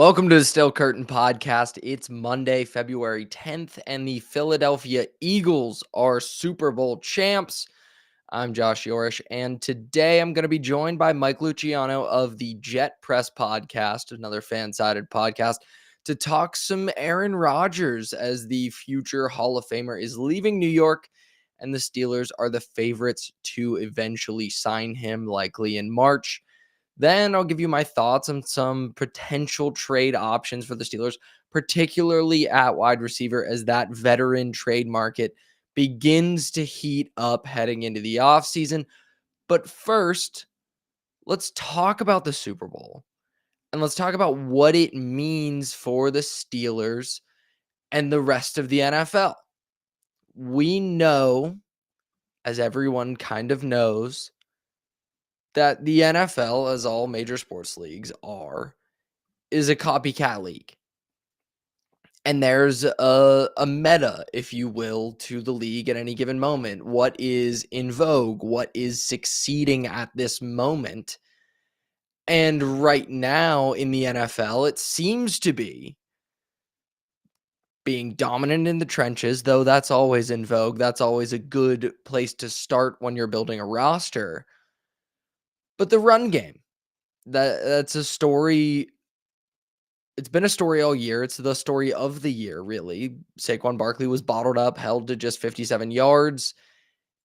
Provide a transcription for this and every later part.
Welcome to the Still Curtain podcast. It's Monday, February 10th, and the Philadelphia Eagles are Super Bowl champs. I'm Josh Yourish, and today I'm going to be joined by Mike Luciano of the Jet Press podcast, another FanSided podcast, to talk some Aaron Rodgers as the future Hall of Famer is leaving New York, and the Steelers are the favorites to eventually sign him, likely in March. Then I'll give you my thoughts on some potential trade options for the Steelers, particularly at wide receiver, as that veteran trade market begins to heat up heading into the offseason. But first, let's talk about the Super Bowl and let's talk about what it means for the Steelers and the rest of the NFL. We know, as everyone kind of knows, that the NFL, as all major sports leagues are, is a copycat league. And there's a meta, if you will, to the league at any given moment. What is in vogue? What is succeeding at this moment? And right now in the NFL, it seems to be being dominant in the trenches, though that's always in vogue. That's always a good place to start when you're building a roster. But the run game, that's a story. It's been a story all year. It's the story of the year, really. Saquon Barkley was bottled up, held to just 57 yards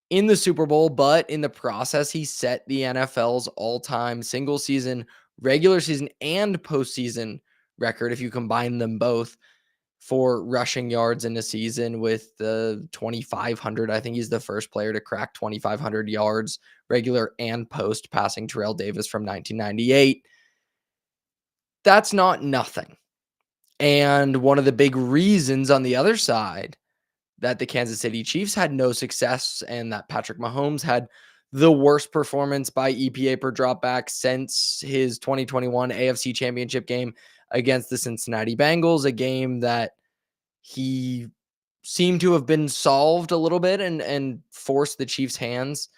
in the Super Bowl, but in the process, he set the NFL's all-time single season, regular season, and postseason record, if you combine them both, for rushing yards in a season with the 2,500. I think he's the first player to crack 2,500 yards, regular and post, passing Terrell Davis from 1998. That's not nothing. And one of the big reasons on the other side that the Kansas City Chiefs had no success and that Patrick Mahomes had the worst performance by EPA per dropback since his 2021 AFC Championship game against the Cincinnati Bengals, a game that he seemed to have been solved a little bit and forced the Chiefs' hands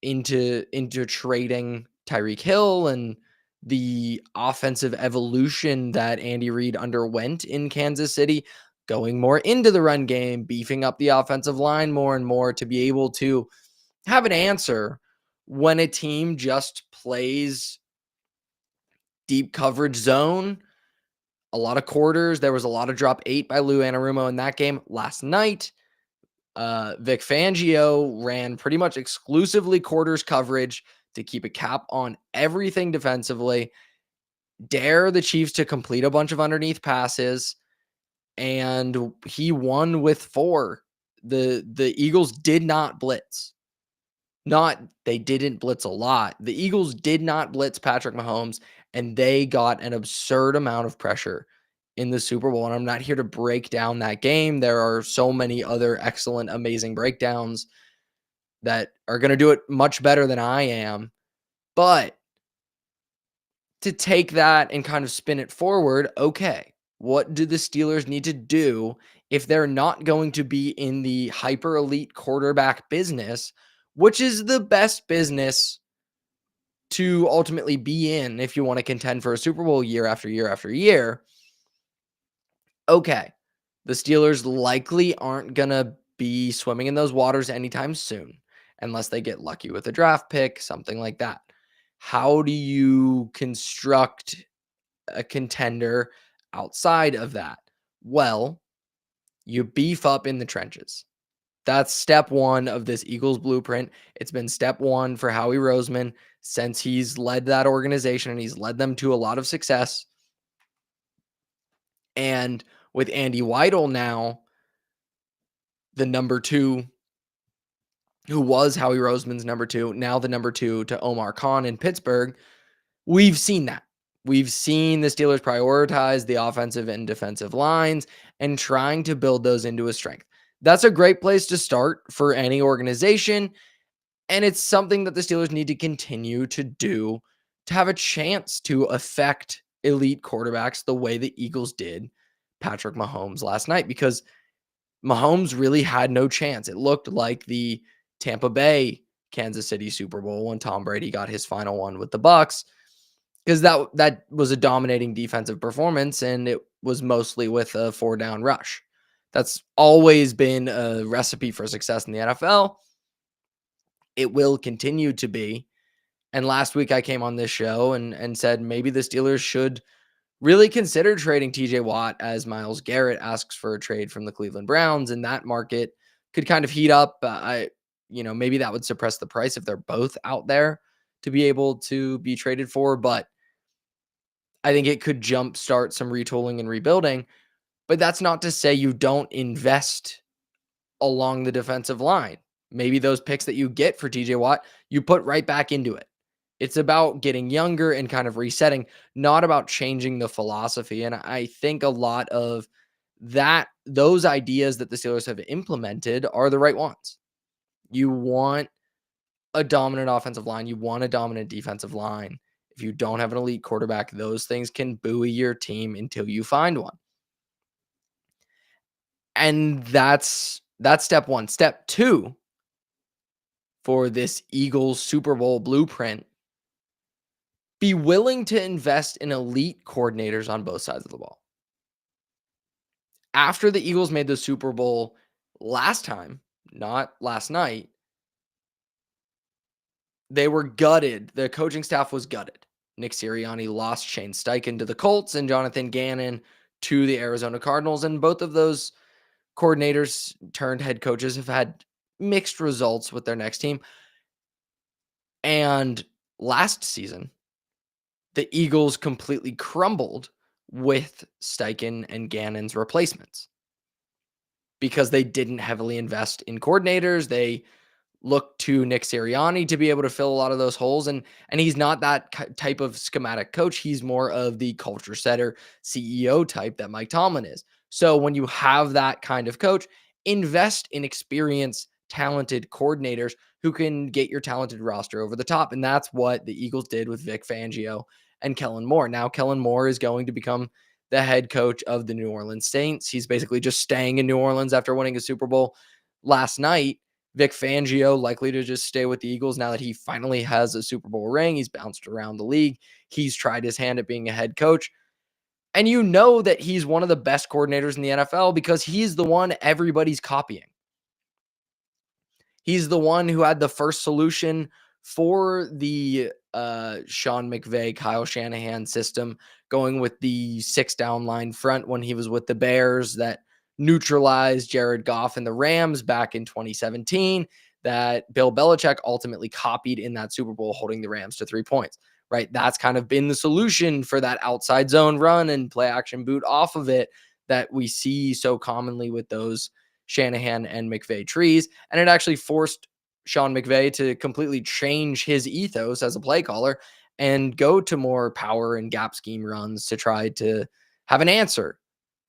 into trading Tyreek Hill and the offensive evolution that Andy Reid underwent in Kansas City, going more into the run game, beefing up the offensive line more and more to be able to have an answer when a team just plays deep coverage zone, a lot of quarters. There was a lot of drop 8 by Lou Anarumo in that game last night. Vic Fangio ran pretty much exclusively quarters coverage to keep a cap on everything defensively, dare the Chiefs to complete a bunch of underneath passes, and he won with 4. The Eagles did not blitz. They didn't blitz a lot. The Eagles did not blitz Patrick Mahomes, and they got an absurd amount of pressure in the Super Bowl. And I'm not here to break down that game. There are so many other excellent, amazing breakdowns that are going to do it much better than I am. But to take that and kind of spin it forward, okay, what do the Steelers need to do if they're not going to be in the hyper elite quarterback business, which is the best business to ultimately be in if you want to contend for a Super Bowl year after year after year? Okay, the Steelers likely aren't going to be swimming in those waters anytime soon unless they get lucky with a draft pick, something like that. How do you construct a contender outside of that? Well, you beef up in the trenches. That's step one of this Eagles blueprint. It's been step one for Howie Roseman since he's led that organization and he's led them to a lot of success. And with Andy Weidel now, the number 2, who was Howie Roseman's number 2, now the number 2 to Omar Khan in Pittsburgh, we've seen that. We've seen the Steelers prioritize the offensive and defensive lines and trying to build those into a strength. That's a great place to start for any organization, and it's something that the Steelers need to continue to do to have a chance to affect elite quarterbacks the way the Eagles did Patrick Mahomes last night, because Mahomes really had no chance. It looked like the Tampa Bay Kansas City Super Bowl when Tom Brady got his final one with the Bucs. because that was a dominating defensive performance, and it was mostly with a 4-down rush. That's always been a recipe for success in the NFL. It will continue to be. And last week I came on this show and said maybe the Steelers should really consider trading TJ Watt as Myles Garrett asks for a trade from the Cleveland Browns, and that market could kind of heat up. Maybe that would suppress the price if they're both out there to be able to be traded for, but I think it could jumpstart some retooling and rebuilding. But that's not to say you don't invest along the defensive line. Maybe those picks that you get for TJ Watt, you put right back into it. It's about getting younger and kind of resetting, not about changing the philosophy. And I think a lot of those ideas that the Steelers have implemented are the right ones. You want a dominant offensive line, you want a dominant defensive line. If you don't have an elite quarterback, those things can buoy your team until you find one. And that's step one. Step two for this Eagles Super Bowl blueprint, be willing to invest in elite coordinators on both sides of the ball. After the Eagles made the Super Bowl last time, not last night, they were gutted. The coaching staff was gutted. Nick Sirianni lost Shane Steichen to the Colts and Jonathan Gannon to the Arizona Cardinals. And both of those coordinators turned head coaches have had mixed results with their next team. And last season, the Eagles completely crumbled with Steichen and Gannon's replacements because they didn't heavily invest in coordinators. They looked to Nick Sirianni to be able to fill a lot of those holes. And he's not that type of schematic coach. He's more of the culture setter, CEO type that Mike Tomlin is. So when you have that kind of coach, invest in experienced, talented coordinators who can get your talented roster over the top. And that's what the Eagles did with Vic Fangio and Kellen Moore. Now Kellen Moore is going to become the head coach of the New Orleans Saints. He's basically just staying in New Orleans after winning a Super Bowl last night. Vic Fangio likely to just stay with the Eagles now that he finally has a Super Bowl ring. He's bounced around the league. He's tried his hand at being a head coach. And you know that he's one of the best coordinators in the NFL because he's the one everybody's copying. He's the one who had the first solution for the Sean McVay, Kyle Shanahan system, going with the 6-down line front when he was with the Bears that neutralized Jared Goff and the Rams back in 2017, that Bill Belichick ultimately copied in that Super Bowl, holding the Rams to 3 points, right? That's kind of been the solution for that outside zone run and play action boot off of it that we see so commonly with those Shanahan and McVay trees. And it actually forced Sean McVay to completely change his ethos as a play caller and go to more power and gap scheme runs to try to have an answer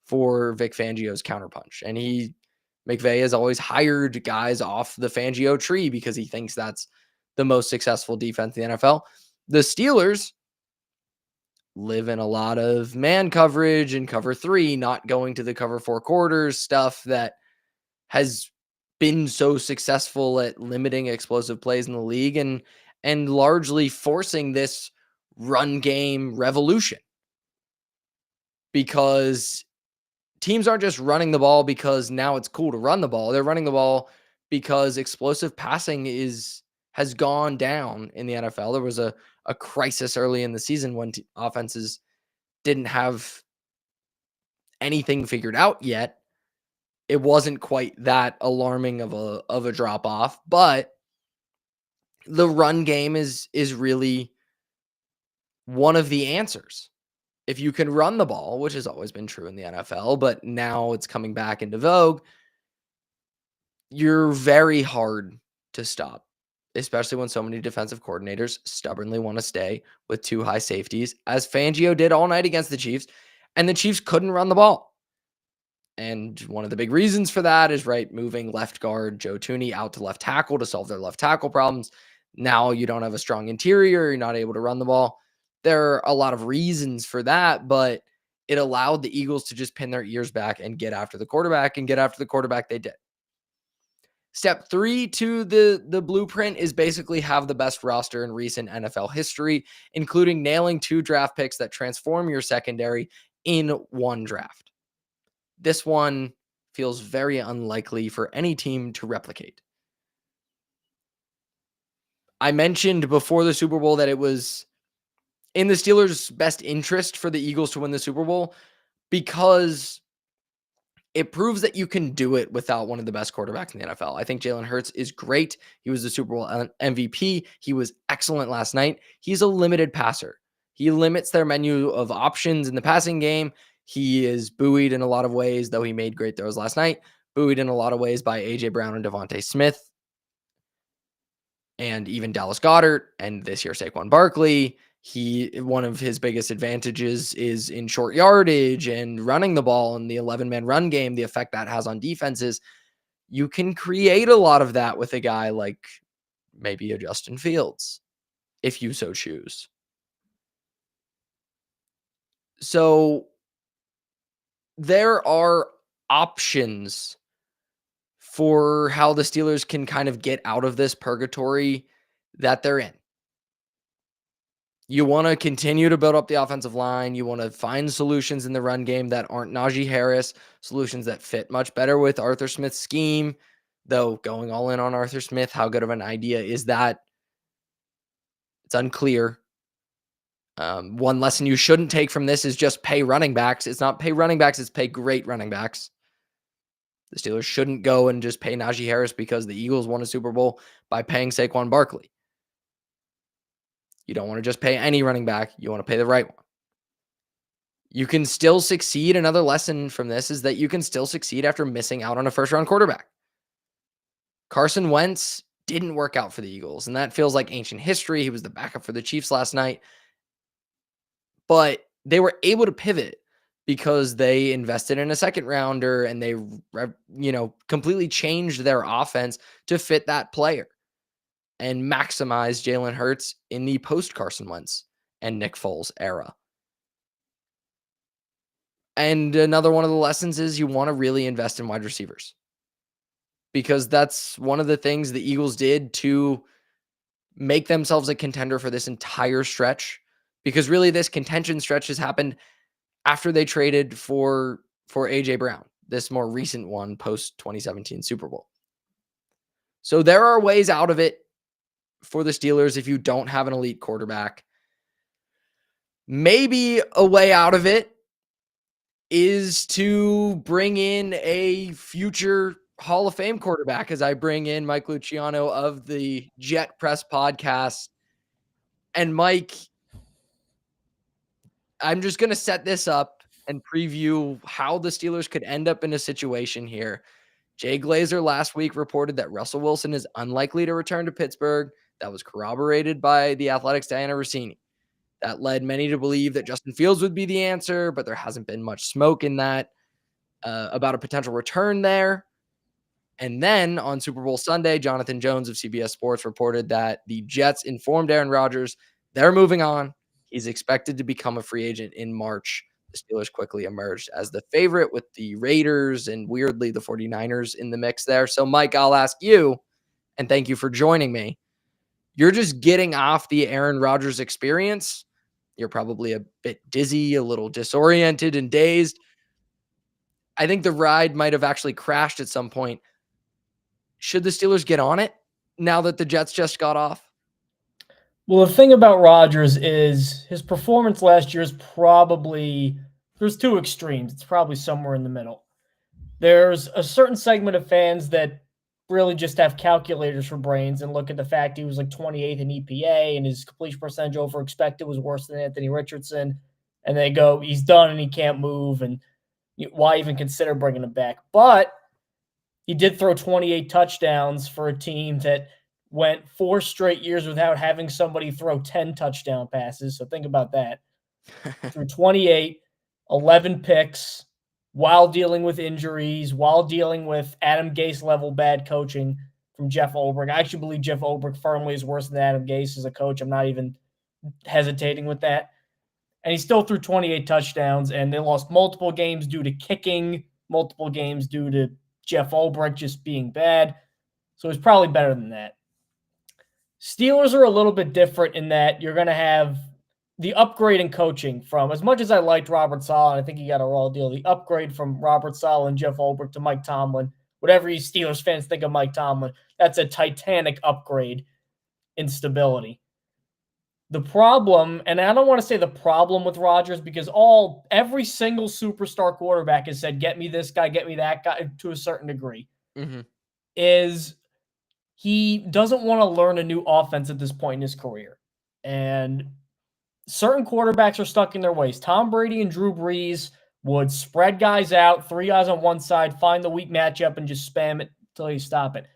for Vic Fangio's counterpunch. And McVay has always hired guys off the Fangio tree because he thinks that's the most successful defense in the NFL. The Steelers live in a lot of man coverage and cover 3, not going to the cover 4 quarters stuff that has been so successful at limiting explosive plays in the league and largely forcing this run game revolution. Because teams aren't just running the ball because now it's cool to run the ball. They're running the ball because explosive passing has gone down in the NFL. There was a crisis early in the season when offenses didn't have anything figured out yet. It wasn't quite that alarming of a drop off, but the run game is really one of the answers. If you can run the ball, which has always been true in the NFL, but now it's coming back into vogue, you're very hard to stop, especially when so many defensive coordinators stubbornly want to stay with 2 high safeties, as Fangio did all night against the Chiefs, and the Chiefs couldn't run the ball. And one of the big reasons for that is, right, moving left guard Joe Thuney out to left tackle to solve their left tackle problems. Now you don't have a strong interior. You're not able to run the ball. There are a lot of reasons for that, but it allowed the Eagles to just pin their ears back and get after the quarterback, and get after the quarterback they did. Step 3 to the blueprint is basically have the best roster in recent NFL history, including nailing 2 draft picks that transform your secondary in one draft. This one feels very unlikely for any team to replicate. I mentioned before the Super Bowl that it was in the Steelers' best interest for the Eagles to win the Super Bowl because it proves that you can do it without one of the best quarterbacks in the NFL. I think Jalen Hurts is great. He was the Super Bowl MVP. He was excellent last night. He's a limited passer. He limits their menu of options in the passing game. He is buoyed in a lot of ways, though he made great throws last night. Buoyed in a lot of ways by A.J. Brown and Devontae Smith, and even Dallas Goedert, and this year Saquon Barkley. One of his biggest advantages is in short yardage and running the ball and the 11-man run game, the effect that has on defenses. You can create a lot of that with a guy like maybe a Justin Fields, if you so choose. So there are options for how the Steelers can kind of get out of this purgatory that they're in. You want to continue to build up the offensive line. You want to find solutions in the run game that aren't Najee Harris, solutions that fit much better with Arthur Smith's scheme. Though going all in on Arthur Smith, how good of an idea is that? It's unclear. One lesson you shouldn't take from this is just pay running backs. It's not pay running backs, it's pay great running backs. The Steelers shouldn't go and just pay Najee Harris because the Eagles won a Super Bowl by paying Saquon Barkley. You don't want to just pay any running back. You want to pay the right one. You can still succeed. Another lesson from this is that you can still succeed after missing out on a first-round quarterback. Carson Wentz didn't work out for the Eagles, and that feels like ancient history. He was the backup for the Chiefs last night. But they were able to pivot because they invested in a second-rounder and they, completely changed their offense to fit that player and maximize Jalen Hurts in the post-Carson Wentz and Nick Foles era. And another one of the lessons is you want to really invest in wide receivers because that's one of the things the Eagles did to make themselves a contender for this entire stretch, because really this contention stretch has happened after they traded for A.J. Brown, this more recent one post 2017 Super Bowl. So there are ways out of it for the Steelers if you don't have an elite quarterback. Maybe a way out of it is to bring in a future Hall of Fame quarterback, as I bring in Mike Luciano of the Jet Press podcast. And Mike, I'm just going to set this up and preview how the Steelers could end up in a situation here. Jay Glazer last week reported that Russell Wilson is unlikely to return to Pittsburgh. That was corroborated by the Athletic's Diana Rossini. That led many to believe that Justin Fields would be the answer, but there hasn't been much smoke in that about a potential return there. And then on Super Bowl Sunday, Jonathan Jones of CBS Sports reported that the Jets informed Aaron Rodgers they're moving on. He's expected to become a free agent in March. The Steelers quickly emerged as the favorite with the Raiders and weirdly the 49ers in the mix there. So, Mike, I'll ask you, and thank you for joining me. You're just getting off the Aaron Rodgers experience. You're probably a bit dizzy, a little disoriented and dazed. I think the ride might have actually crashed at some point. Should the Steelers get on it now that the Jets just got off? Well, the thing about Rodgers is his performance last year is probably, there's two extremes. It's probably somewhere in the middle. There's a certain segment of fans that really just have calculators for brains and look at the fact he was like 28th in EPA and his completion percentage over expected was worse than Anthony Richardson. And they go, he's done and he can't move. And why even consider bringing him back? But he did throw 28 touchdowns for a team that went 4 straight years without having somebody throw 10 touchdown passes. So think about that. Through 28, 11 picks, while dealing with injuries, while dealing with Adam Gase level bad coaching from Jeff Ulbrich. I actually believe Jeff Ulbrich firmly is worse than Adam Gase as a coach. I'm not even hesitating with that. And he still threw 28 touchdowns, and they lost multiple games due to kicking, multiple games due to Jeff Ulbrich just being bad. So he's probably better than that. Steelers are a little bit different in that you're going to have the upgrade in coaching from, as much as I liked Robert Saleh, and I think he got a raw deal, the upgrade from Robert Saleh and Jeff Ulbrich to Mike Tomlin, whatever you Steelers fans think of Mike Tomlin, that's a titanic upgrade in stability. The problem, and I don't want to say the problem with Rodgers, because every single superstar quarterback has said, get me this guy, get me that guy, to a certain degree, is he doesn't want to learn a new offense at this point in his career. And certain quarterbacks are stuck in their ways. Tom Brady and Drew Brees would spread guys out, 3 guys on one side, find the weak matchup, and just spam it until you stop it.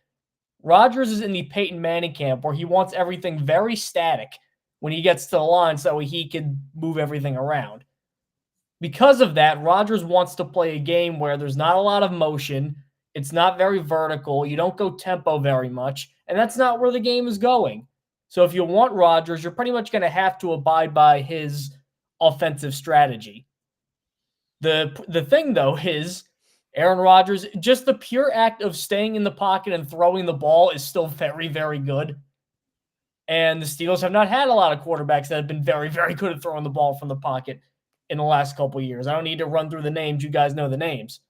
Rodgers is in the Peyton Manning camp where he wants everything very static when he gets to the line so he can move everything around. Because of that, Rodgers wants to play a game where there's not a lot of motion. It's not very vertical. You don't go tempo very much. And that's not where the game is going. So if you want Rodgers, you're pretty much going to have to abide by his offensive strategy. The thing, though, is Aaron Rodgers, just the pure act of staying in the pocket and throwing the ball is still very, very good. And the Steelers have not had a lot of quarterbacks that have been very, very good at throwing the ball from the pocket in the last couple of years. I don't need to run through the names. You guys know the names.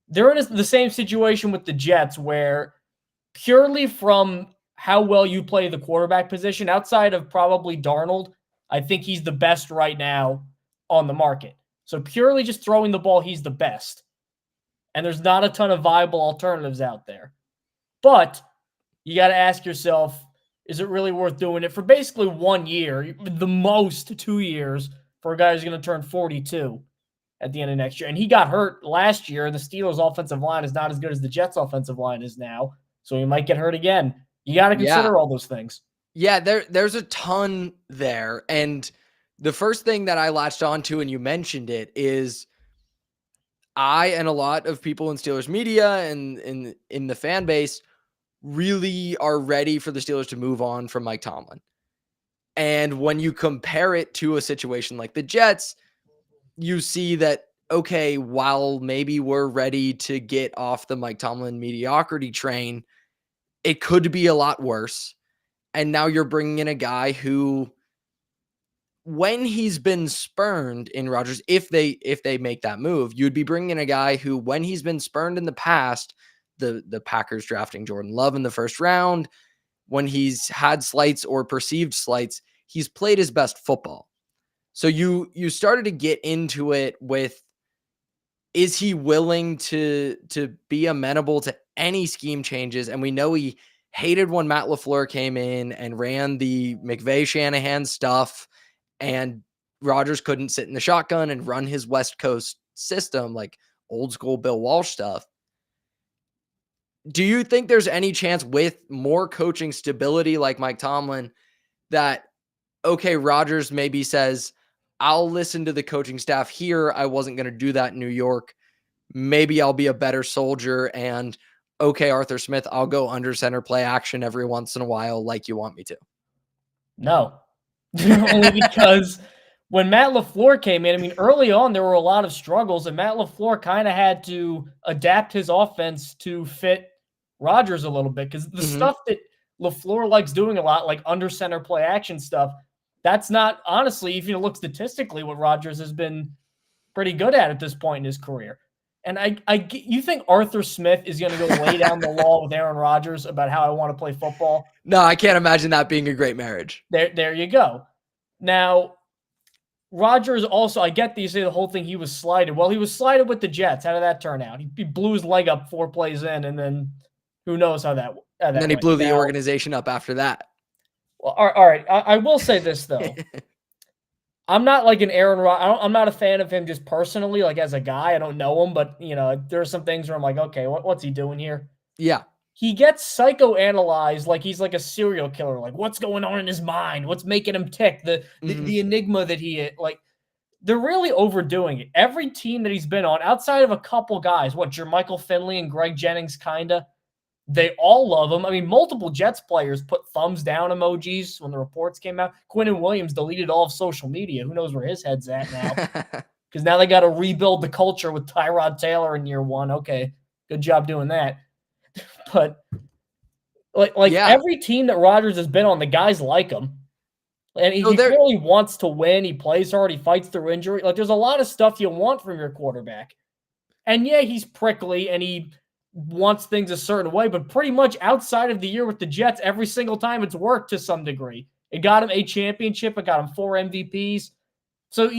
They're in the same situation with the Jets where purely from how well you play the quarterback position, outside of probably Darnold, I think he's the best right now on the market. So purely just throwing the ball, he's the best. And there's not a ton of viable alternatives out there. But you got to ask yourself, is it really worth doing it for basically 1 year, the most 2 years, for a guy who's going to turn 42 at the end of next year? And he got hurt last year, and the Steelers' offensive line is not as good as the Jets' offensive line is now, so he might get hurt again. You got to consider all those things. Yeah, there's a ton there. And the first thing that I latched onto, and you mentioned it, is I and a lot of people in Steelers media and in the fan base really are ready for the Steelers to move on from Mike Tomlin. And when you compare it to a situation like the Jets, you see that, okay, while maybe we're ready to get off the Mike Tomlin mediocrity train, it could be a lot worse. And now you're bringing in a guy who, when he's been spurned in Rodgers, if they make that move, you'd be bringing in a guy who, when he's been spurned in the past, the Packers drafting Jordan Love in the first round, when he's had slights or perceived slights, he's played his best football. So you started to get into it with, is he willing to be amenable to any scheme changes? And we know he hated when Matt LaFleur came in and ran the McVay-Shanahan stuff, and Rodgers couldn't sit in the shotgun and run his West Coast system, like old school Bill Walsh stuff. Do you think there's any chance with more coaching stability like Mike Tomlin that, okay, Rodgers maybe says, I'll listen to the coaching staff here. I wasn't going to do that in New York. Maybe I'll be a better soldier, and okay, Arthur Smith, I'll go under center play action every once in a while like you want me to. No. Only because when Matt LaFleur came in, I mean, early on, there were a lot of struggles, and Matt LaFleur kind of had to adapt his offense to fit Rodgers a little bit, because the stuff that LaFleur likes doing a lot, like under center play action stuff, that's not, honestly, if you look statistically, what Rodgers has been pretty good at this point in his career. And you think Arthur Smith is going to go lay down the law with Aaron Rodgers about how I want to play football? No, I can't imagine that being a great marriage. There you go. Now, Rodgers also, I get you say the whole thing, he was slighted. Well, he was slighted with the Jets. How did that turn out? He blew his leg up 4 plays in, and then who knows how that and then he blew the organization up after that. Well, all right. I will say this, though. I'm not like an Aaron Rodgers. I'm not a fan of him just personally, like as a guy. I don't know him, but, there are some things where I'm like, okay, what's he doing here? Yeah. He gets psychoanalyzed like he's like a serial killer. Like, what's going on in his mind? What's making him tick? The enigma that he – like, they're really overdoing it. Every team that he's been on, outside of a couple guys, Jermichael Finley and Greg Jennings kind of, they all love him. I mean, multiple Jets players put thumbs down emojis when the reports came out. Quinnen Williams deleted all of social media. Who knows where his head's at now? Because now they got to rebuild the culture with Tyrod Taylor in year 1. Okay, good job doing that. But Like Yeah. every team that Rodgers has been on, the guys like him. And So he there clearly wants to win. He plays hard. He fights through injury. Like, there's a lot of stuff you want from your quarterback. And yeah, he's prickly and he wants things a certain way, but pretty much outside of the year with the Jets, every single time it's worked to some degree. It got him a championship. It got him 4 MVPs. So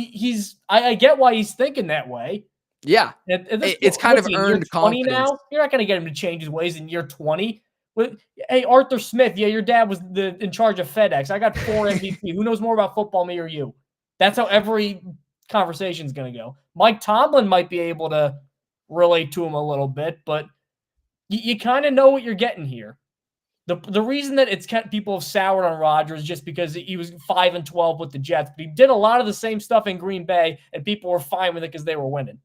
I get why he's thinking that way. yeah. At this It's point, kind what's of he in year earned 20 confidence. now? You're not going to get him to change his ways in year 20. Hey, Arthur Smith, yeah, your dad was in charge of FedEx. I got 4 MVP. Who knows more about football, me or you? That's how every conversation is going to go. Mike Tomlin might be able to relate to him a little bit, but you kind of know what you're getting here. The reason that it's kept people have soured on Rodgers is just because he was 5-12 with the Jets, but he did a lot of the same stuff in Green Bay, and people were fine with it because they were winning.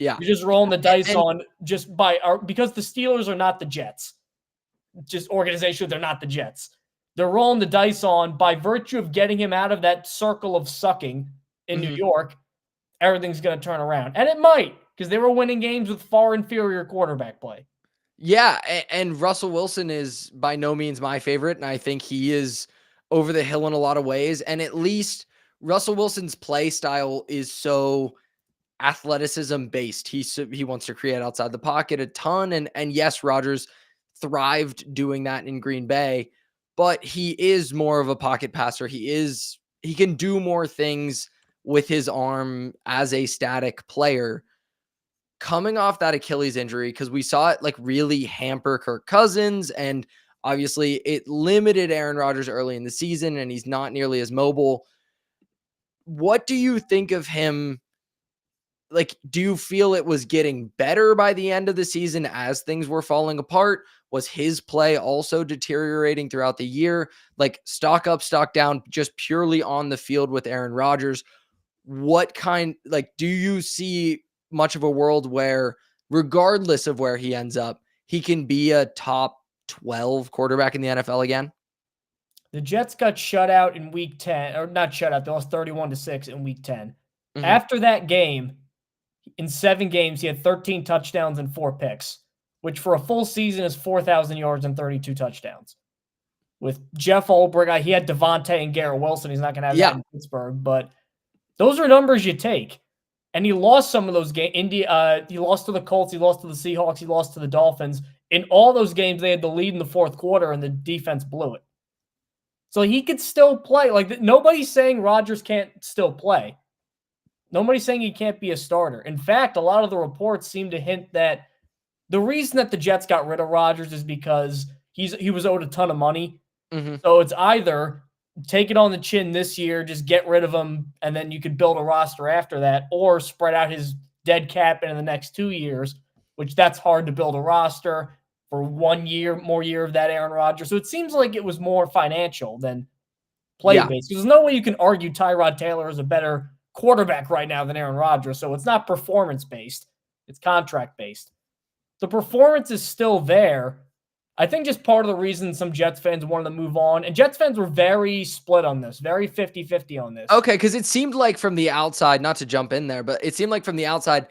Yeah. You're just rolling the dice And on because the Steelers are not the Jets. Just organizationally, they're not the Jets. They're rolling the dice on by virtue of getting him out of that circle of sucking in New mhm. York. Everything's going to turn around, and it might because they were winning games with far inferior quarterback play. Yeah, and Russell Wilson is by no means my favorite, and I think he is over the hill in a lot of ways. And at least Russell Wilson's play style is so athleticism based. He wants to create outside the pocket a ton, and yes, Rodgers thrived doing that in Green Bay, but he is more of a pocket passer. He can do more things with his arm as a static player. Coming off that Achilles injury, because we saw it like really hamper Kirk Cousins, and obviously it limited Aaron Rodgers early in the season, and he's not nearly as mobile. What do you think of him? Like, do you feel it was getting better by the end of the season as things were falling apart? Was his play also deteriorating throughout the year? Like, stock up, stock down, just purely on the field with Aaron Rodgers. Do you see much of a world where, regardless of where he ends up, he can be a top 12 quarterback in the NFL again? The Jets got shut out in week 10, or not shut out. They lost 31-6 in week 10. Mhm. After that game, in 7 games, he had 13 touchdowns and 4 picks, which for a full season is 4,000 yards and 32 touchdowns. With Jeff Ulbrich, he had Devontae and Garrett Wilson. He's not going to have that Yeah. in Pittsburgh, but those are numbers you take. And he lost some of those games. He lost to the Colts. He lost to the Seahawks. He lost to the Dolphins. In all those games, they had the lead in the fourth quarter, and the defense blew it. So he could still play. Like, nobody's saying Rodgers can't still play. Nobody's saying he can't be a starter. In fact, a lot of the reports seem to hint that the reason that the Jets got rid of Rodgers is because he was owed a ton of money. Mhm. So it's either take it on the chin this year, just get rid of him, and then you could build a roster after that, or spread out his dead cap into the next 2 years, which that's hard to build a roster for 1 year, more year of that Aaron Rodgers. So it seems like it was more financial than play Yeah. based. Because there's no way you can argue Tyrod Taylor is a better quarterback right now than Aaron Rodgers. So it's not performance based, it's contract based. The performance is still there. I think just part of the reason some Jets fans wanted to move on, and Jets fans were very split on this, very 50-50 on this. Okay, because it seemed like from the outside, not to jump in there, but it seemed like from the outside,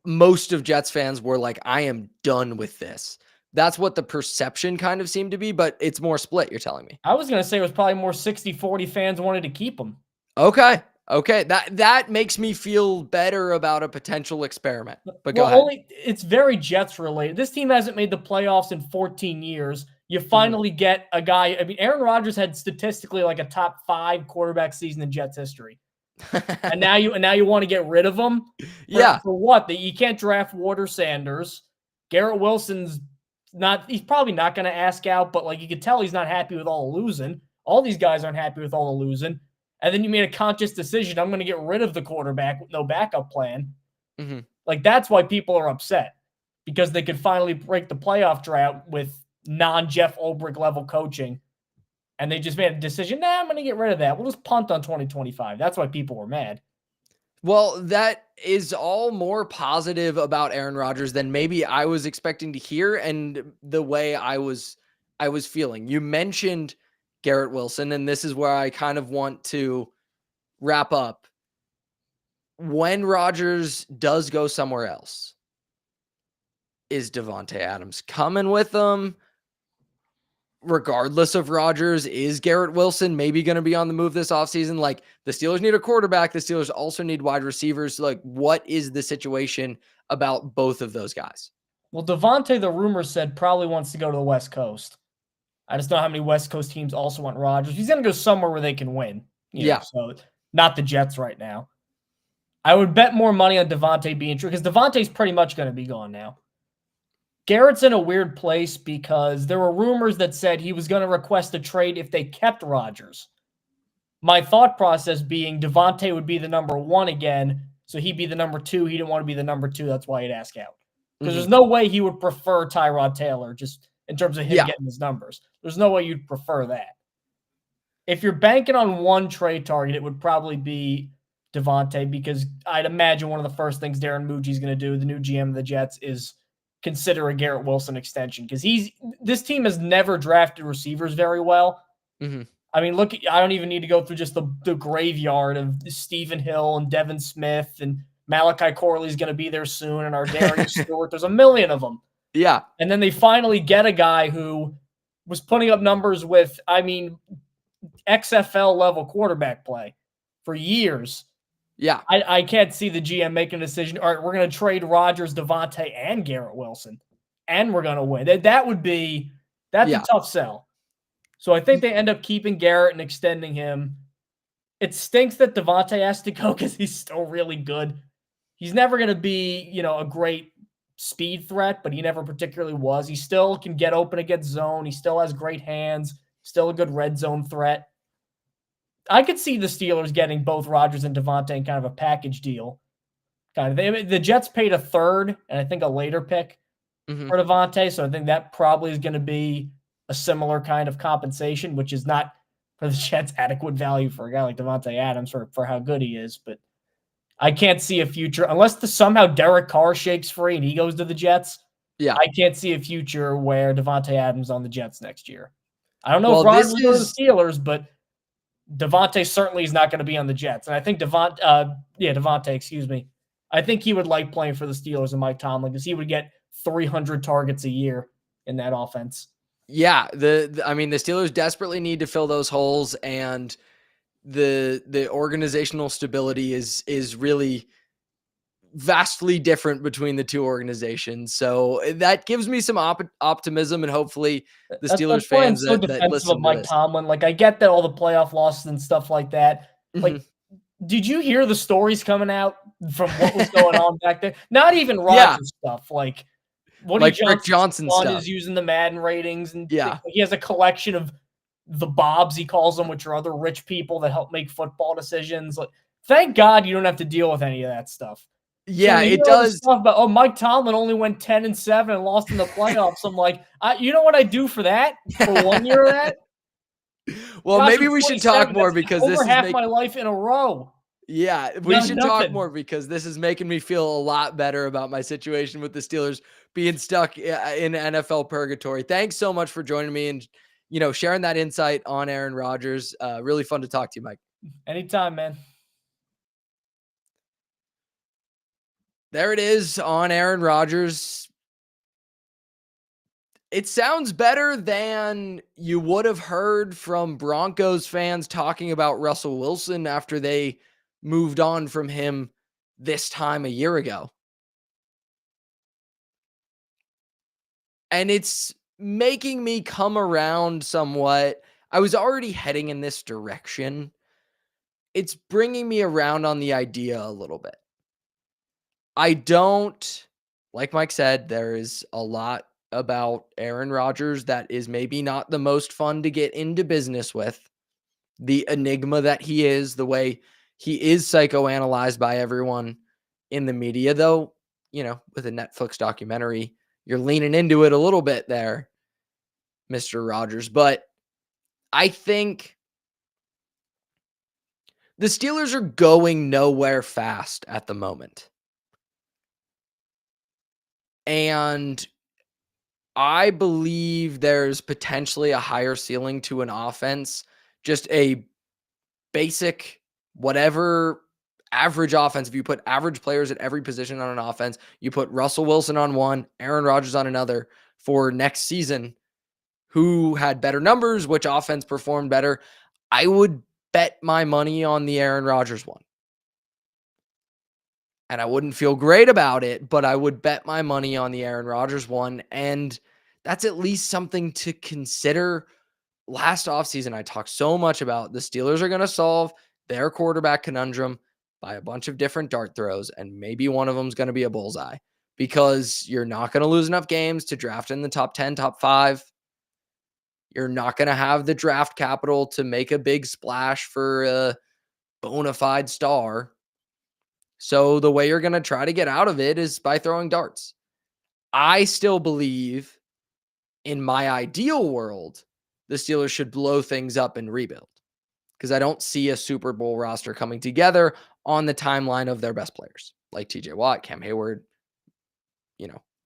most of Jets fans were like, I am done with this. That's what the perception kind of seemed to be, but it's more split, you're telling me. I was going to say it was probably more 60-40 fans wanted to keep him. Okay. Okay. That makes me feel better about a potential experiment. But go ahead. It's very Jets related. This team hasn't made the playoffs in 14 years. You Mhm. finally get a guy. I mean, Aaron Rodgers had statistically like a top 5 quarterback season in Jets history. And now you want to get rid of him Yeah. for what? That you can't draft Warder Sanders. Garrett Wilson's he's probably not going to ask out, but like you could tell he's not happy with all the losing. All these guys aren't happy with all the losing. And then you made a conscious decision, I'm going to get rid of the quarterback with no backup plan. Mhm. Like that's why people are upset because they could finally break the playoff drought with non-Jeff Ulbrich level coaching. And they just made a decision, I'm going to get rid of that. We'll just punt on 2025. That's why people were mad. Well, that is all more positive about Aaron Rodgers than maybe I was expecting to hear and the way I was feeling. You mentioned Garrett Wilson, and this is where I kind of want to wrap up. When Rodgers does go somewhere else, is Devontae Adams coming with them? regardless of Rodgers, is Garrett Wilson maybe going to be on the move this offseason? Like, the Steelers need a quarterback. The Steelers also need wide receivers. Like, what is the situation about both of those guys? Well, Devontae, the rumor said, probably wants to go to the West Coast. I just know how many West Coast teams also want Rodgers. He's going to go somewhere where they can win. Yeah. So not the Jets right now. I would bet more money on Devontae being true because Devontae's pretty much going to be gone now. Garrett's in a weird place because there were rumors that said he was going to request a trade if they kept Rodgers. My thought process being Devontae would be the number one again, so he'd be the number two. He didn't want to be the number two. That's why he'd ask out. Because there's no way he would prefer Tyrod Taylor just in terms of him getting his numbers. There's no way you'd prefer that. If you're banking on one trade target, it would probably be Devontae because I'd imagine one of the first things Darren Muji's going to do, the new GM of the Jets, is consider a Garrett Wilson extension because this team has never drafted receivers very well. I mean, look, I don't even need to go through just the graveyard of Stephen Hill and Devin Smith and Malachi Corley's going to be there soon and our Darius Stewart. There's a million of them. Yeah. And then they finally get a guy who was putting up numbers with, I mean, XFL level quarterback play for years. Yeah. I can't see the GM making a decision. All right, we're going to trade Rodgers, Devontae, and Garrett Wilson, and we're going to win. That's a tough sell. So I think they end up keeping Garrett and extending him. It stinks that Devontae has to go because he's still really good. He's never going to be, a great speed threat, but he never particularly was. He still can get open against zone. He still has great hands, still a good red zone threat. I could see the Steelers getting both Rodgers and Devontae in kind of a package deal. The Jets paid a third and I think a later pick for Devontae, so I think that probably is going to be a similar kind of compensation, which is not for the Jets adequate value for a guy like Devontae Adams for how good he is. But I can't see a future unless somehow Derek Carr shakes free and he goes to the Jets. Yeah, I can't see a future where Devontae Adams on the Jets next year. I don't know if Rodgers will go to the Steelers, but Devontae certainly is not going to be on the Jets. And I think Devontae, excuse me. I think he would like playing for the Steelers and Mike Tomlin because he would get 300 targets a year in that offense. Yeah, the Steelers desperately need to fill those holes, and the organizational stability is really vastly different between the two organizations. So that gives me some optimism, and hopefully the Steelers fans that listen to Mike Tomlin. Like, I get that all the playoff losses and stuff like that. Like, did you hear the stories coming out from what was going on back there? Not even Rodgers stuff. Like, Woody Johnson stuff is using the Madden ratings, and he has a collection of the Bobs, he calls them, which are other rich people that help make football decisions. Like, thank God you don't have to deal with any of that stuff. Yeah, it does. Stuff about, Mike Tomlin only went 10-7 and lost in the playoffs. I'm like, you know what I do for that? For 1 year of that? Well, maybe we should talk more because this is half my life in a row. Yeah, we should talk more because this is making me feel a lot better about my situation with the Steelers being stuck in NFL purgatory. Thanks so much for joining me and, sharing that insight on Aaron Rodgers. Really fun to talk to you, Mike. Anytime, man. There it is on Aaron Rodgers. It sounds better than you would have heard from Broncos fans talking about Russell Wilson after they moved on from him this time a year ago. And it's making me come around somewhat. I was already heading in this direction. It's bringing me around on the idea a little bit. I don't, like Mike said, there is a lot about Aaron Rodgers that is maybe not the most fun to get into business with. The enigma that he is, the way he is psychoanalyzed by everyone in the media, though, with a Netflix documentary, you're leaning into it a little bit there, Mr. Rodgers. But I think the Steelers are going nowhere fast at the moment. And I believe there's potentially a higher ceiling to an offense, just a basic, whatever average offense. If you put average players at every position on an offense, you put Russell Wilson on one, Aaron Rodgers on another for next season, who had better numbers, which offense performed better, I would bet my money on the Aaron Rodgers one. And I wouldn't feel great about it, but I would bet my money on the Aaron Rodgers one. And that's at least something to consider. Last offseason, I talked so much about the Steelers are going to solve their quarterback conundrum by a bunch of different dart throws, and maybe one of them is going to be a bullseye because you're not going to lose enough games to draft in the top 10, top 5. You're not going to have the draft capital to make a big splash for a bona fide star. So the way you're going to try to get out of it is by throwing darts. I still believe in my ideal world, the Steelers should blow things up and rebuild because I don't see a Super Bowl roster coming together on the timeline of their best players like TJ Watt, Cam Hayward,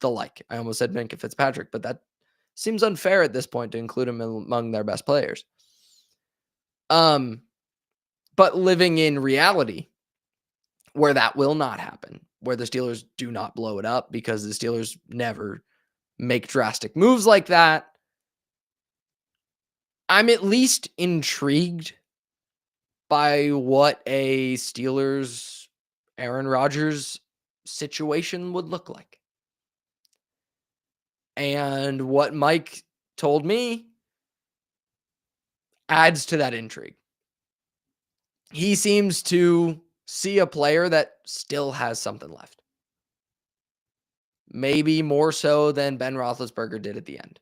the like. I almost said Minkah Fitzpatrick, but that seems unfair at this point to include him among their best players. But living in reality where that will not happen, where the Steelers do not blow it up because the Steelers never make drastic moves like that, I'm at least intrigued by what a Steelers Aaron Rodgers situation would look like. And what Mike told me adds to that intrigue. He seems to see a player that still has something left. Maybe more so than Ben Roethlisberger did at the end.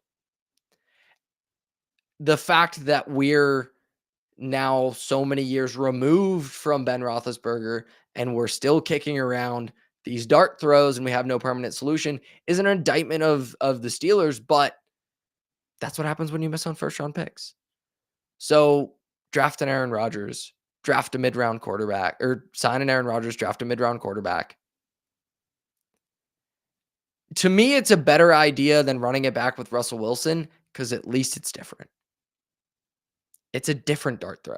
The fact that we're now so many years removed from Ben Roethlisberger and we're still kicking around these dart throws and we have no permanent solution is an indictment of the Steelers, but that's what happens when you miss on first round picks. So draft an Aaron Rodgers, draft a mid-round quarterback, or sign an Aaron Rodgers, draft a mid-round quarterback. To me, it's a better idea than running it back with Russell Wilson because at least it's different. It's a different dart throw.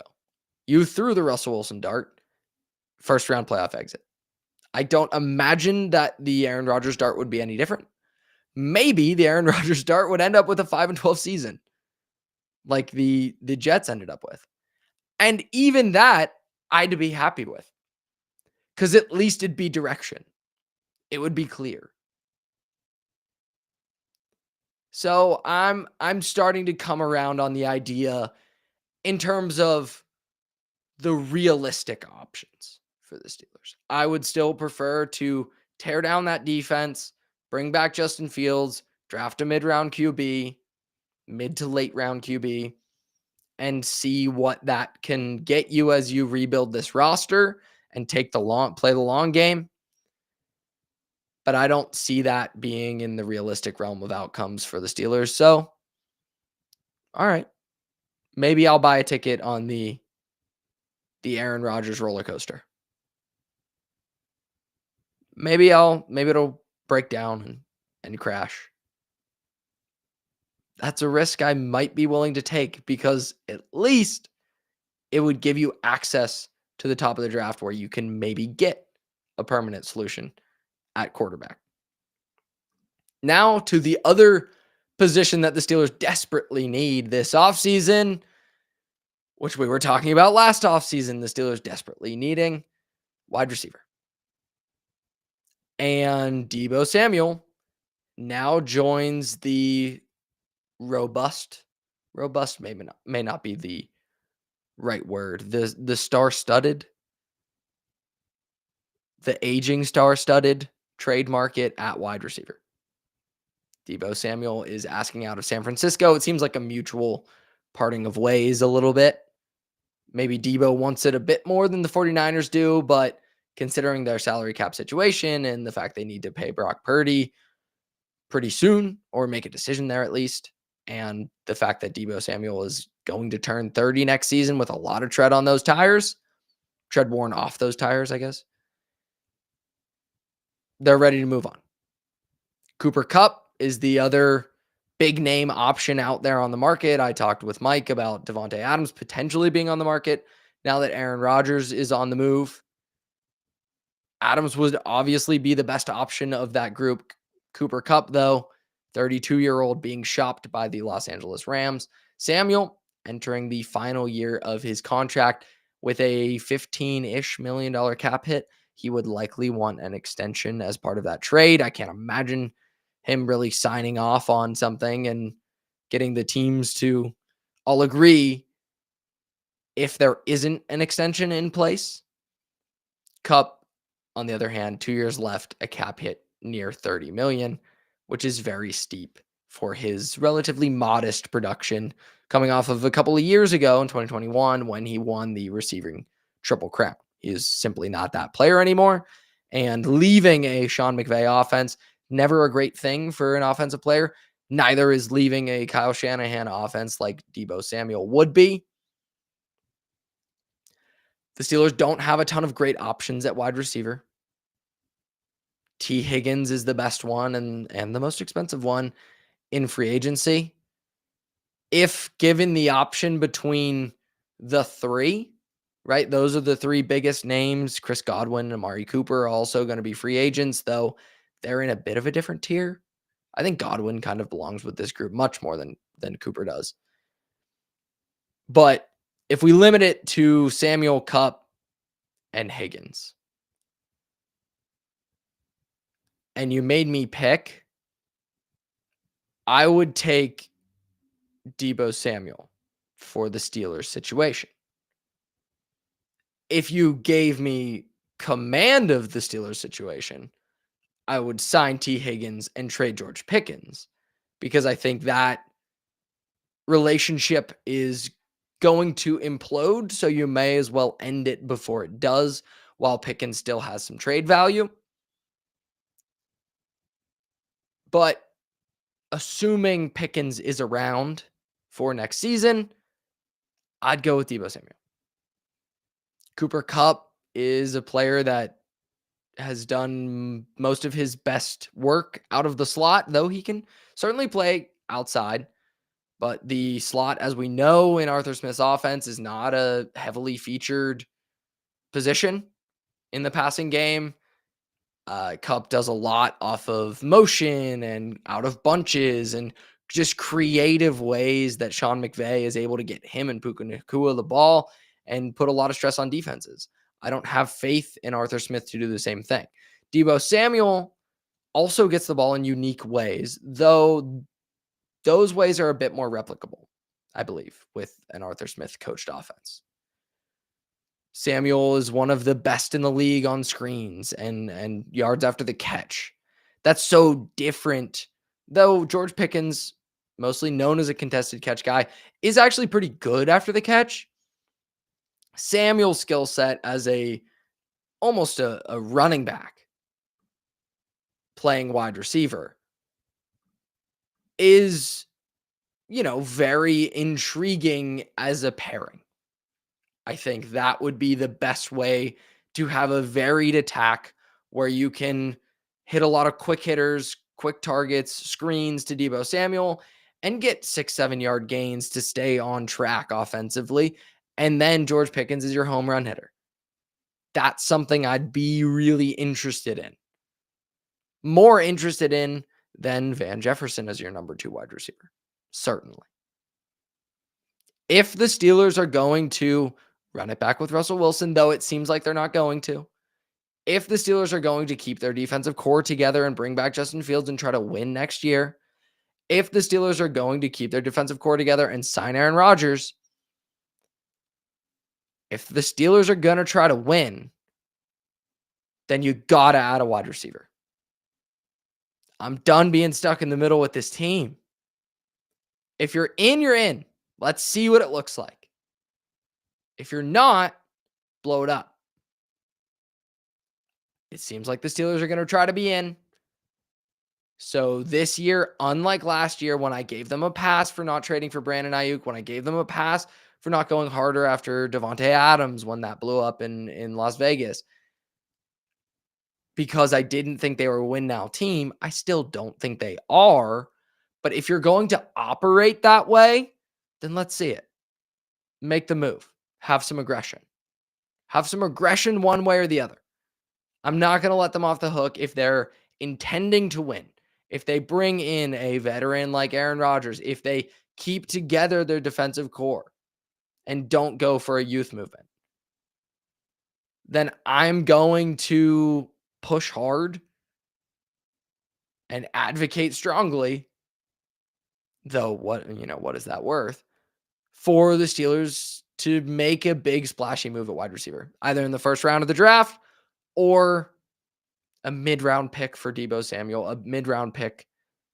You threw the Russell Wilson dart, first round playoff exit. I don't imagine that the Aaron Rodgers dart would be any different. Maybe the Aaron Rodgers dart would end up with a 5-12 season like the Jets ended up with. And even that, I'd be happy with because at least it'd be direction. It would be clear. So I'm starting to come around on the idea in terms of the realistic options for the Steelers. I would still prefer to tear down that defense, bring back Justin Fields, draft a mid-round QB, mid to late round QB, and see what that can get you as you rebuild this roster and play the long game. But I don't see that being in the realistic realm of outcomes for the Steelers. So, all right, maybe I'll buy a ticket on the Aaron Rodgers roller coaster. Maybe it'll break down and crash. That's a risk I might be willing to take because at least it would give you access to the top of the draft where you can maybe get a permanent solution at quarterback. Now to the other position that the Steelers desperately need this offseason, which we were talking about last offseason, the Steelers desperately needing wide receiver. And Deebo Samuel now joins the robust may not be the right word. The star-studded, the aging star-studded trade market at wide receiver. Deebo Samuel is asking out of San Francisco. It seems like a mutual parting of ways a little bit. Maybe Deebo wants it a bit more than the 49ers do, but considering their salary cap situation and the fact they need to pay Brock Purdy pretty soon or make a decision there at least, and the fact that Deebo Samuel is going to turn 30 next season with a lot of tread on those tires, tread worn off those tires, I guess, they're ready to move on. Cooper Kupp is the other big name option out there on the market. I talked with Mike about Devontae Adams potentially being on the market now that Aaron Rodgers is on the move. Adams would obviously be the best option of that group. Cooper Kupp, though, 32-year-old being shopped by the Los Angeles Rams. Samuel entering the final year of his contract with a $15-ish million cap hit. He would likely want an extension as part of that trade. I can't imagine him really signing off on something and getting the teams to all agree if there isn't an extension in place. Cup, on the other hand, 2 years left, a cap hit near 30 million, which is very steep for his relatively modest production coming off of a couple of years ago in 2021 when he won the receiving triple crown. He is simply not that player anymore. And leaving a Sean McVay offense, never a great thing for an offensive player. Neither is leaving a Kyle Shanahan offense like Deebo Samuel would be. The Steelers don't have a ton of great options at wide receiver. T. Higgins is the best one and the most expensive one in free agency. If given the option between the three, right? Those are the three biggest names. Chris Godwin and Amari Cooper are also going to be free agents, though they're in a bit of a different tier. I think Godwin kind of belongs with this group much more than Cooper does. But if we limit it to Samuel, Cup, and Higgins, and you made me pick, I would take Deebo Samuel for the Steelers situation. If you gave me command of the Steelers situation, I would sign T. Higgins and trade George Pickens because I think that relationship is going to implode. So you may as well end it before it does while Pickens still has some trade value. But assuming Pickens is around for next season, I'd go with Deebo Samuel. Cooper Kupp is a player that has done most of his best work out of the slot, though he can certainly play outside. But the slot, as we know in Arthur Smith's offense, is not a heavily featured position in the passing game. Kupp does a lot off of motion and out of bunches and just creative ways that Sean McVay is able to get him and Puka Nacua the ball and put a lot of stress on defenses. I don't have faith in Arthur Smith to do the same thing. Deebo Samuel also gets the ball in unique ways, though those ways are a bit more replicable, I believe, with an Arthur Smith coached offense. Samuel is one of the best in the league on screens and yards after the catch. That's so different. Though George Pickens, mostly known as a contested catch guy, is actually pretty good after the catch. Samuel's skill set as almost a running back playing wide receiver is, very intriguing as a pairing. I think that would be the best way to have a varied attack where you can hit a lot of quick hitters, quick targets, screens to Deebo Samuel, and get 6-7 yard gains to stay on track offensively. And then George Pickens is your home run hitter. That's something I'd be really interested in. More interested in than Van Jefferson as your number 2 wide receiver. Certainly. If the Steelers are going to run it back with Russell Wilson, though it seems like they're not going to. If the Steelers are going to keep their defensive core together and bring back Justin Fields and try to win next year, if the Steelers are going to keep their defensive core together and sign Aaron Rodgers, if the Steelers are going to try to win, then you got to add a wide receiver. I'm done being stuck in the middle with this team. If you're in, you're in. Let's see what it looks like. If you're not, blow it up. It seems like the Steelers are going to try to be in. So this year, unlike last year when I gave them a pass for not trading for Brandon Ayuk, when I gave them a pass for not going harder after Devontae Adams when that blew up in Las Vegas, because I didn't think they were a win-now team, I still don't think they are. But if you're going to operate that way, then let's see it. Make the move. Have some aggression. Have some aggression one way or the other. I'm not going to let them off the hook if they're intending to win. if they bring in a veteran like Aaron Rodgers, if they keep together their defensive core and don't go for a youth movement, then I'm going to push hard and advocate strongly, though what is that worth, for the Steelers to make a big splashy move at wide receiver, either in the first round of the draft or a mid-round pick for Deebo Samuel, a mid-round pick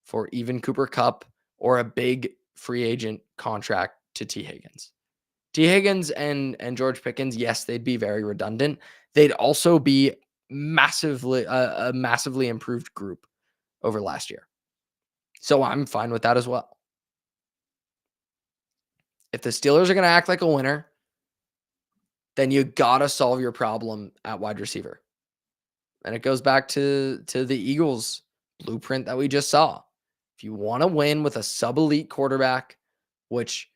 for even Cooper Kupp, or a big free agent contract to T. Higgins. T. Higgins and George Pickens, yes, they'd be very redundant. They'd also be massively a massively improved group over last year. So I'm fine with that as well. If the Steelers are going to act like a winner, then you got to solve your problem at wide receiver. And it goes back to the Eagles blueprint that we just saw. If you want to win with a sub-elite quarterback, which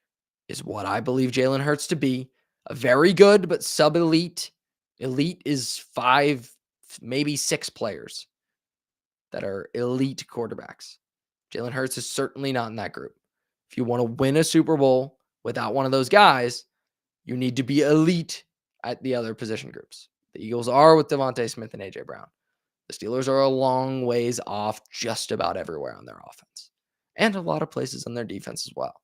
is what I believe Jalen Hurts to be, a very good but sub-elite. Elite is 5, maybe 6 players that are elite quarterbacks. Jalen Hurts is certainly not in that group. If you want to win a Super Bowl without one of those guys, you need to be elite at the other position groups. The Eagles are with Devontae Smith and A.J. Brown. The Steelers are a long ways off just about everywhere on their offense and a lot of places on their defense as well.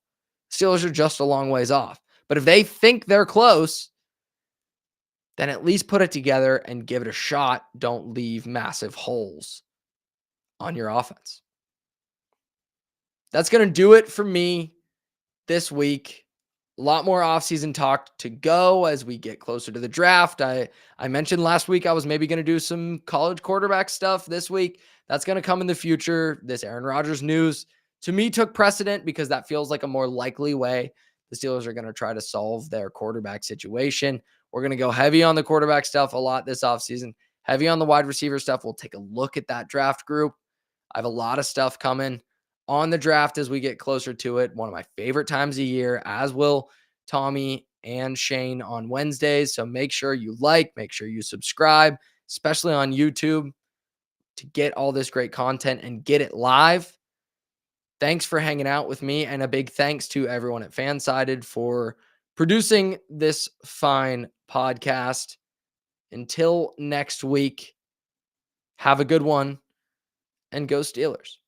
The Steelers are just a long ways off. But if they think they're close, then at least put it together and give it a shot. Don't leave massive holes on your offense. That's going to do it for me this week. A lot more offseason talk to go as we get closer to the draft. I mentioned last week I was maybe going to do some college quarterback stuff this week. That's going to come in the future. This Aaron Rodgers news, to me, took precedent because that feels like a more likely way the Steelers are going to try to solve their quarterback situation. We're going to go heavy on the quarterback stuff a lot this offseason, heavy on the wide receiver stuff. We'll take a look at that draft group. I have a lot of stuff coming on the draft as we get closer to it. One of my favorite times of year, as will Tommy and Shane on Wednesdays. So make sure you make sure you subscribe, especially on YouTube, to get all this great content and get it live. Thanks for hanging out with me, and a big thanks to everyone at FanSided for producing this fine podcast. Until next week, have a good one, and go Steelers.